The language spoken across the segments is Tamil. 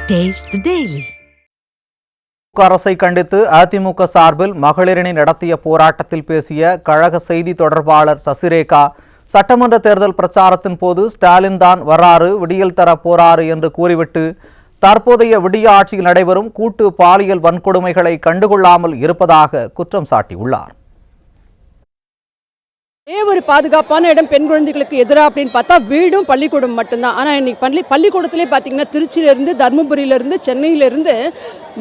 Taste the Daily. அரசை கண்டித்து அதிமுக சார்பில் மகளிரணி நடத்திய போராட்டத்தில் பேசிய கழக செய்தி தொடர்பாளர் சசிரேகா, சட்டமன்ற தேர்தல் பிரச்சாரத்தின் போது ஸ்டாலின் தான் வராறு, விடியல் தர போராறு என்று கூறிவிட்டு தற்போதைய விடிய ஆட்சியில் நடைபெறும் கூட்டு பாலியல் வன்கொடுமைகளை கண்டுகொள்ளாமல் இருப்பதாக குற்றம் சாட்டியுள்ளார். ஒரு பாதுகாப்பான இடம் பெண் குழந்தைகளுக்கு எதிராக அப்படின்னு பார்த்தா வீடும் பள்ளிக்கூடம் மட்டும்தான். ஆனால் இன்னைக்கு பள்ளிக்கூடத்திலே பார்த்தீங்கன்னா திருச்சியிலிருந்து, தருமபுரியிலிருந்து, சென்னையிலிருந்து,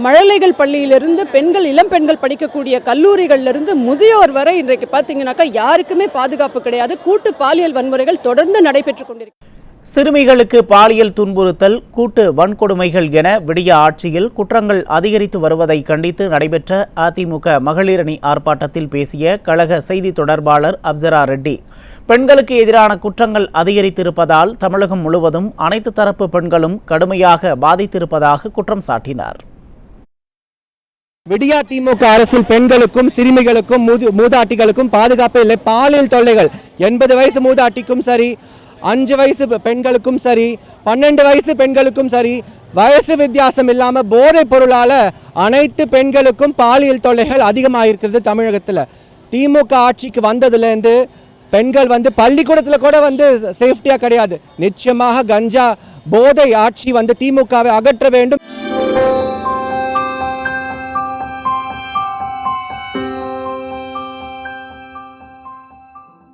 மழலைகள் பள்ளியிலிருந்து, இளம் பெண்கள் படிக்கக்கூடிய கல்லூரிகள்லேருந்து முதியோர் வரை இன்றைக்கு பார்த்தீங்கன்னாக்கா யாருக்குமே பாதுகாப்பு கிடையாது. கூட்டு பாலியல் வன்முறைகள் தொடர்ந்து நடைபெற்று கொண்டிருக்கு. சிறுமிகளுக்கு பாலியல் துன்புறுத்தல், கூட்டு வன்கொடுமைகள் என விடிய ஆட்சியில் குற்றங்கள் அதிகரித்து வருவதை கண்டித்து நடைபெற்ற அதிமுக மகளிரணி ஆர்ப்பாட்டத்தில் பேசிய கழக செய்தி தொடர்பாளர் அப்சரா ரெட்டி, பெண்களுக்கு எதிரான குற்றங்கள் அதிகரித்திருப்பதால் தமிழகம் முழுவதும் அனைத்து தரப்பு பெண்களும் கடுமையாக பாதித்திருப்பதாக குற்றம் சாட்டினார். விடியா திமுக அரசில் பெண்களுக்கும் சிறுமிகளுக்கும் மூதாட்டிகளுக்கும் பாதுகாப்பு இல்லை. பாலியல் தொல்லைகள் 80 வயசு மூதாட்டிக்கும் சரி, 5 வயசு பெண்களுக்கும் சரி, 12 வயசு பெண்களுக்கும் சரி, வயசு வித்தியாசம் இல்லாமல் போதைப் பொருளால் அனைத்து பெண்களுக்கும் பாலியல் தொல்லைகள் அதிகமாகிருக்கிறது தமிழகத்தில். திமுக ஆட்சிக்கு வந்ததுலேருந்து பெண்கள் பள்ளிக்கூடத்தில் கூட சேஃப்டியாக கிடையாது. நிச்சயமாக கஞ்சா போதை ஆட்சி திமுகவை அகற்ற வேண்டும்.